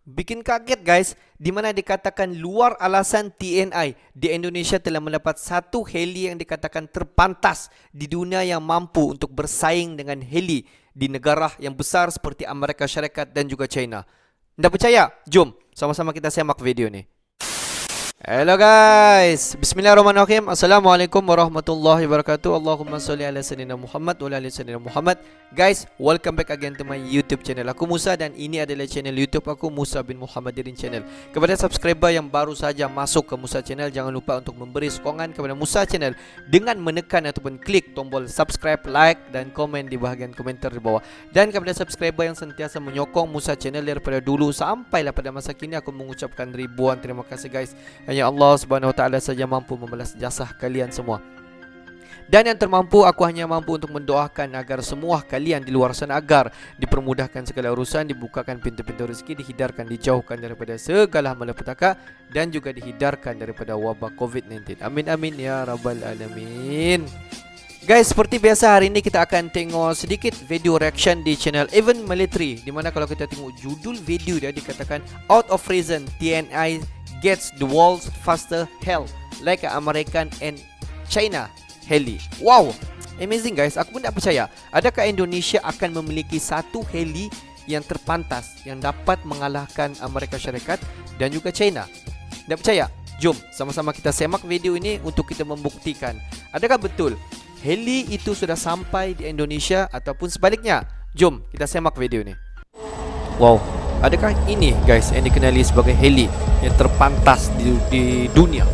Bikin kaget guys, di mana dikatakan luar alasan TNI, di Indonesia telah mendapat satu heli yang dikatakan terpantas di dunia yang mampu untuk bersaing dengan heli di negara yang besar seperti Amerika Syarikat dan juga China. Tidak percaya? Jom sama-sama kita semak video ni. Hello guys, bismillahirrahmanirrahim. Assalamualaikum warahmatullahi wabarakatuh. Allahumma salli ala sayyidina Muhammad wa ala sayyidina Muhammad. Guys, welcome back again to my YouTube channel. Aku Musa dan ini adalah channel YouTube aku, Musa bin Muhammadirin Channel. Kepada subscriber yang baru saja masuk ke Musa Channel, jangan lupa untuk memberi sokongan kepada Musa Channel dengan menekan ataupun klik tombol subscribe, like dan komen di bahagian komentar di bawah. Dan kepada subscriber yang sentiasa menyokong Musa Channel daripada dulu sampailah pada masa kini, aku mengucapkan ribuan terima kasih guys. Hanya Allah Subhanahu Wa Taala saja mampu membalas jasa kalian semua. Dan yang termampu, aku hanya mampu untuk mendoakan agar semua kalian di luar sana agar dipermudahkan segala urusan, dibukakan pintu-pintu rezeki, dihindarkan, dijauhkan daripada segala malapetaka dan juga dihindarkan daripada wabak COVID-19. Amin amin ya rabbal alamin. Guys, seperti biasa hari ini kita akan tengok sedikit video reaction di channel Even Military, di mana kalau kita tengok judul video dia dikatakan Out of Reason, TNI gets the world's faster hell like American and China heli. Wow, amazing guys. Aku pun tak percaya, adakah Indonesia akan memiliki satu heli yang terpantas yang dapat mengalahkan Amerika Syarikat dan juga China? Tak percaya? Jom sama-sama kita semak video ini untuk kita membuktikan adakah betul heli itu sudah sampai di Indonesia ataupun sebaliknya. Jom kita semak video ini. Wow, adakah ini guys yang dikenali sebagai heli yang terpantas di dunia?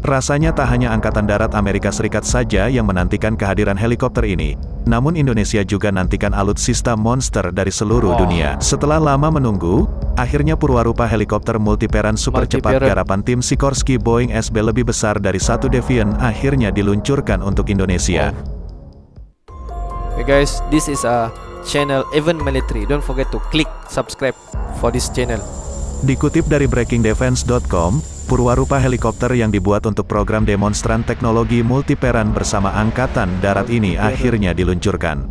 Rasanya tak hanya Angkatan Darat Amerika Serikat saja yang menantikan kehadiran helikopter ini, namun Indonesia juga nantikan alutsista monster dari seluruh dunia. Setelah lama menunggu, akhirnya purwarupa helikopter multiperan super cepat garapan tim Sikorsky Boeing SB lebih besar dari satu Defiant akhirnya diluncurkan untuk Indonesia. Okay guys, this is a channel Even Military. Don't forget to click subscribe for this channel. Dikutip dari breakingdefense.com, purwarupa helikopter yang dibuat untuk program demonstran teknologi multiperan bersama Angkatan Darat ini akhirnya diluncurkan.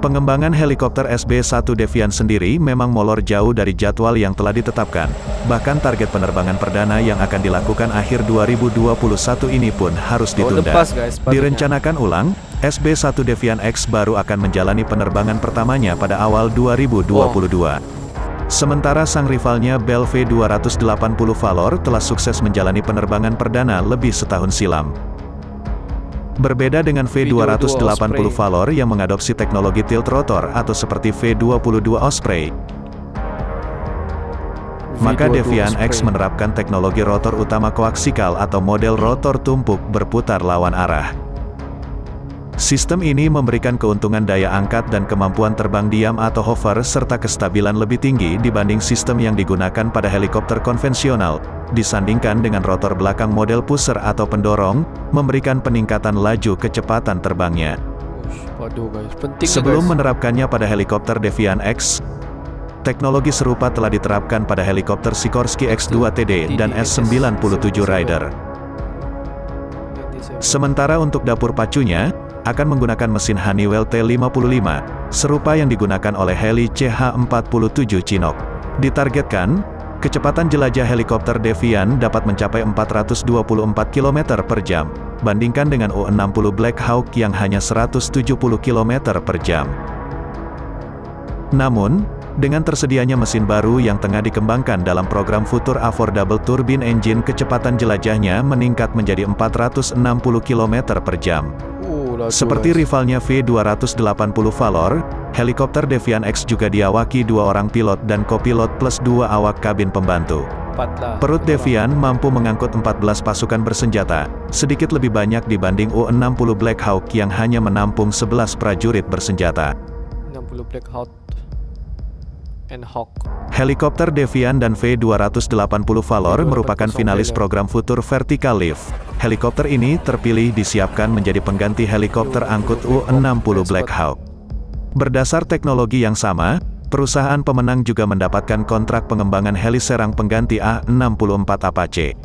Pengembangan helikopter SB-1 Defiant sendiri memang molor jauh dari jadwal yang telah ditetapkan. Bahkan target penerbangan perdana yang akan dilakukan akhir 2021 ini pun harus ditunda. Direncanakan ulang, SB-1 Defiant X baru akan menjalani penerbangan pertamanya pada awal 2022. Sementara sang rivalnya Bell V280 Valor telah sukses menjalani penerbangan perdana lebih setahun silam. Berbeda dengan V280 Valor yang mengadopsi teknologi tilt rotor atau seperti V22 Osprey, maka Defiant X menerapkan teknologi rotor utama koaksikal atau model rotor tumpuk berputar lawan arah. Sistem ini memberikan keuntungan daya angkat dan kemampuan terbang diam atau hover serta kestabilan lebih tinggi dibanding sistem yang digunakan pada helikopter konvensional, disandingkan dengan rotor belakang model pusher atau pendorong, memberikan peningkatan laju kecepatan terbangnya. Sebelum menerapkannya pada helikopter Defiant X, teknologi serupa telah diterapkan pada helikopter Sikorsky X-2TD dan S-97 Raider. Sementara untuk dapur pacunya, akan menggunakan mesin Honeywell T55, serupa yang digunakan oleh heli CH-47 Chinook. Ditargetkan, kecepatan jelajah helikopter Defiant dapat mencapai 424 km per jam, bandingkan dengan U-60 Black Hawk yang hanya 170 km per jam. Namun, dengan tersedianya mesin baru yang tengah dikembangkan dalam program Future Affordable Turbine Engine, kecepatan jelajahnya meningkat menjadi 460 km per jam. Seperti rivalnya V280 Valor, helikopter Defiant X juga diawaki 2 orang pilot dan kopilot plus 2 awak kabin pembantu. Perut Defiant mampu mengangkut 14 pasukan bersenjata, sedikit lebih banyak dibanding U-60 Black Hawk yang hanya menampung 11 prajurit bersenjata. 60 Black Hawk and Hawk. Helikopter Defiant dan V280 Valor merupakan finalis program Future Vertical Lift. Helikopter ini terpilih disiapkan menjadi pengganti helikopter angkut U-60 Black Hawk. Berdasar teknologi yang sama, perusahaan pemenang juga mendapatkan kontrak pengembangan heli serang pengganti A-64 Apache.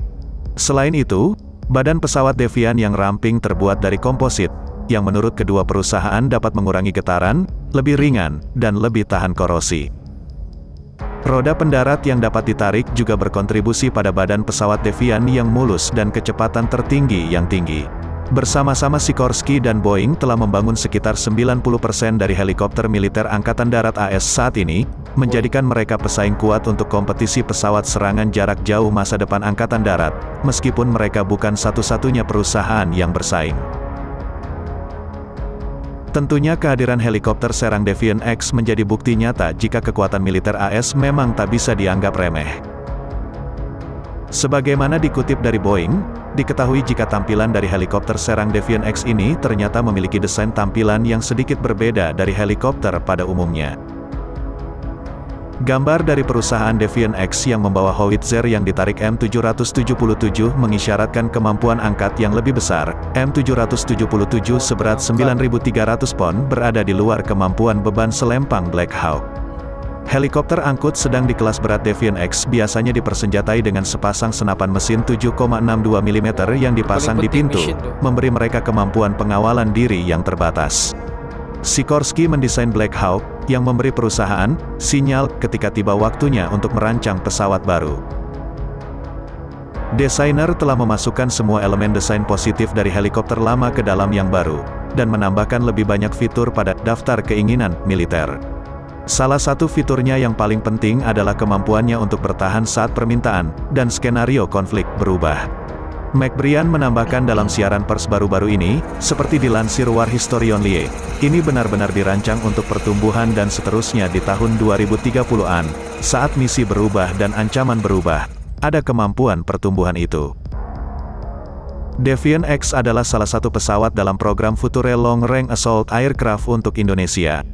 Selain itu, badan pesawat Defiant yang ramping terbuat dari komposit, yang menurut kedua perusahaan dapat mengurangi getaran, lebih ringan, dan lebih tahan korosi. Roda pendarat yang dapat ditarik juga berkontribusi pada badan pesawat Defiant yang mulus dan kecepatan tertinggi yang tinggi. Bersama-sama Sikorsky dan Boeing telah membangun sekitar 90% dari helikopter militer Angkatan Darat AS saat ini, menjadikan mereka pesaing kuat untuk kompetisi pesawat serangan jarak jauh masa depan Angkatan Darat, meskipun mereka bukan satu-satunya perusahaan yang bersaing. Tentunya kehadiran helikopter serang Defiant X menjadi bukti nyata jika kekuatan militer AS memang tak bisa dianggap remeh. Sebagaimana dikutip dari Boeing, diketahui jika tampilan dari helikopter serang Defiant X ini ternyata memiliki desain tampilan yang sedikit berbeda dari helikopter pada umumnya. Gambar dari perusahaan Defiant X yang membawa howitzer yang ditarik M777 mengisyaratkan kemampuan angkat yang lebih besar. M777 seberat 9.300 pon berada di luar kemampuan beban selempang Black Hawk. Helikopter angkut sedang di kelas berat Defiant X biasanya dipersenjatai dengan sepasang senapan mesin 7,62 mm yang dipasang di pintu, memberi mereka kemampuan pengawalan diri yang terbatas. Sikorsky mendesain Black Hawk, yang memberi perusahaan sinyal ketika tiba waktunya untuk merancang pesawat baru. Desainer telah memasukkan semua elemen desain positif dari helikopter lama ke dalam yang baru, dan menambahkan lebih banyak fitur pada daftar keinginan militer. Salah satu fiturnya yang paling penting adalah kemampuannya untuk bertahan saat permintaan, dan skenario konflik berubah. McBrien menambahkan dalam siaran pers baru-baru ini, seperti dilansir War Historian Lie, ini benar-benar dirancang untuk pertumbuhan dan seterusnya di tahun 2030-an, saat misi berubah dan ancaman berubah, ada kemampuan pertumbuhan itu. Defiant X adalah salah satu pesawat dalam program Future Long Range Assault Aircraft untuk Indonesia.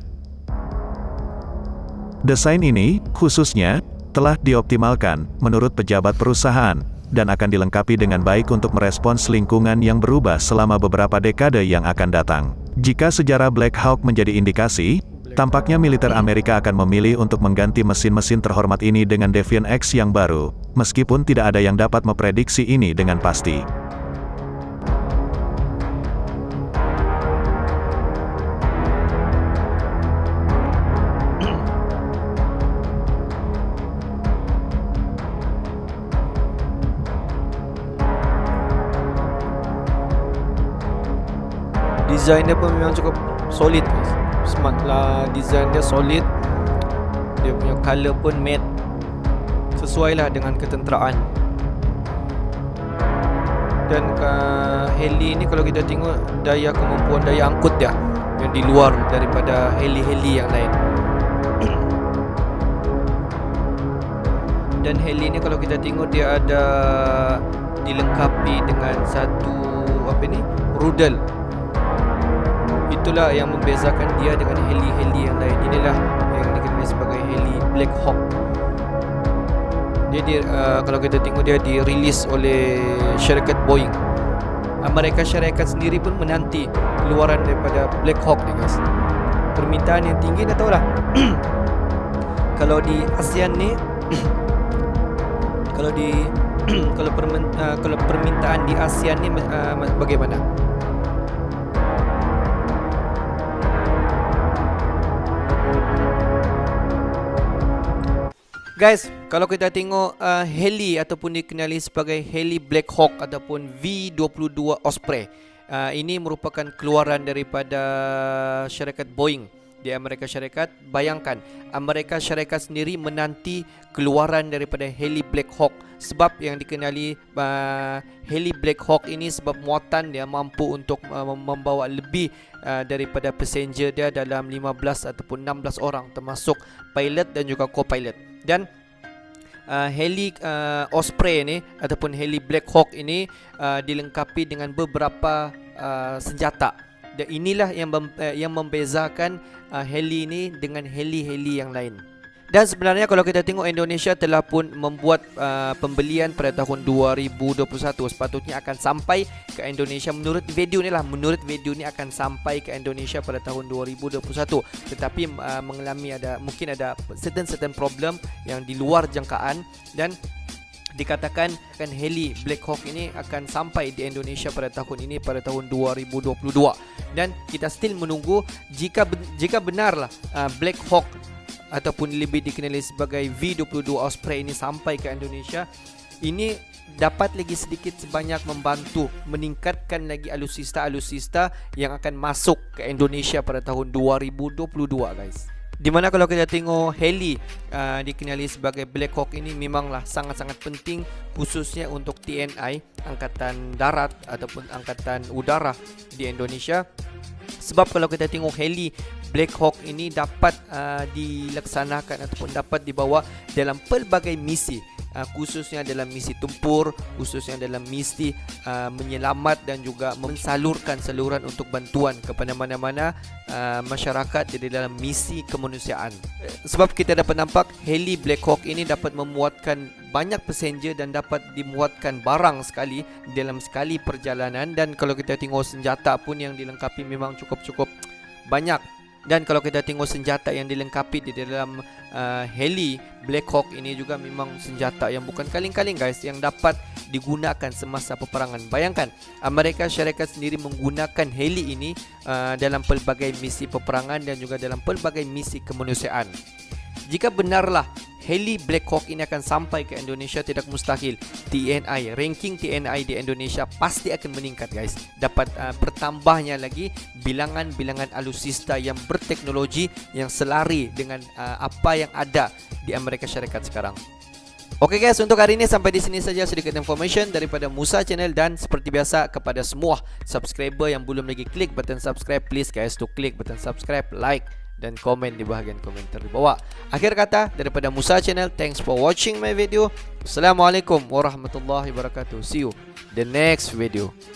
Desain ini, khususnya, telah dioptimalkan, menurut pejabat perusahaan, dan akan dilengkapi dengan baik untuk merespons lingkungan yang berubah selama beberapa dekade yang akan datang. Jika sejarah Black Hawk menjadi indikasi, tampaknya militer Amerika akan memilih untuk mengganti mesin-mesin terhormat ini dengan Defiant X yang baru, meskipun tidak ada yang dapat memprediksi ini dengan pasti. Desain dia pun memang cukup solid guys. Smart lah, desain dia solid. Dia punya color pun matte, sesuai lah dengan ketenteraan. Dan heli ni kalau kita tengok kemampuan daya angkut dia yang di luar daripada heli-heli yang lain. Dan heli ni kalau kita tengok dia ada dilengkapi dengan satu rudal. Itulah yang membezakan dia dengan heli-heli yang lain. Inilah yang dikenali sebagai heli Black Hawk. Dia kalau kita tengok dia dirilis oleh syarikat Boeing. Mereka syarikat sendiri pun menanti keluaran daripada Black Hawk ni guys. Permintaan yang tinggi dah tahulah. Kalau di ASEAN ni kalau permintaan di ASEAN ni bagaimana? Guys, kalau kita tengok heli ataupun dikenali sebagai heli Black Hawk ataupun V-22 Osprey, ini merupakan keluaran daripada syarikat Boeing di Amerika Syarikat. Bayangkan, Amerika Syarikat sendiri menanti keluaran daripada heli Black Hawk. Sebab yang dikenali heli Black Hawk ini sebab muatan dia mampu untuk membawa lebih daripada passenger dia dalam 15 ataupun 16 orang, termasuk pilot dan juga co-pilot. Dan heli Osprey ini ataupun heli Black Hawk ini dilengkapi dengan beberapa senjata. Dan inilah yang membezakan heli ini dengan heli-heli yang lain. Dan sebenarnya kalau kita tengok, Indonesia telah pun membuat pembelian pada tahun 2021. Sepatutnya akan sampai ke Indonesia menurut video ni akan sampai ke Indonesia pada tahun 2021. Tetapi mengalami mungkin ada certain problem yang di luar jangkaan, dan dikatakan kan heli Black Hawk ini akan sampai di Indonesia pada tahun ini, pada tahun 2022, dan kita still menunggu jika benarlah Black Hawk ataupun lebih dikenali sebagai V22 Osprey ini sampai ke Indonesia, ini dapat lagi sedikit sebanyak membantu meningkatkan lagi alutsista yang akan masuk ke Indonesia pada tahun 2022 guys. Dimana kalau kita tengok heli dikenali sebagai Black Hawk ini memanglah sangat-sangat penting, khususnya untuk TNI, Angkatan Darat ataupun Angkatan Udara di Indonesia. Sebab kalau kita tengok heli Black Hawk ini dapat dilaksanakan ataupun dapat dibawa dalam pelbagai misi, khususnya dalam misi tempur, khususnya dalam misi menyelamat dan juga mensalurkan saluran untuk bantuan kepada mana-mana masyarakat di dalam misi kemanusiaan. Sebab kita dapat nampak heli Black Hawk ini dapat memuatkan banyak passenger dan dapat dimuatkan barang sekali dalam sekali perjalanan, dan kalau kita tengok senjata pun yang dilengkapi memang cukup banyak. Dan kalau kita tengok senjata yang dilengkapi di dalam heli Black Hawk ini juga memang senjata yang bukan kaleng-kaleng guys, yang dapat digunakan semasa peperangan. Bayangkan, Amerika Syarikat sendiri menggunakan heli ini dalam pelbagai misi peperangan dan juga dalam pelbagai misi kemanusiaan. Jika benarlah heli Black Hawk ini akan sampai ke Indonesia, tidak mustahil TNI, ranking TNI di Indonesia pasti akan meningkat guys. Dapat bertambahnya lagi bilangan alutsista yang berteknologi yang selari dengan apa yang ada di Amerika Syarikat sekarang. Oke guys, untuk hari ini sampai di sini saja sedikit information daripada Musa Channel, dan seperti biasa kepada semua subscriber yang belum lagi klik button subscribe, please guys to klik button subscribe, like dan komen di bahagian komentar di bawah. Akhir kata daripada Musa Channel, thanks for watching my video. Assalamualaikum warahmatullahi wabarakatuh. See you the next video.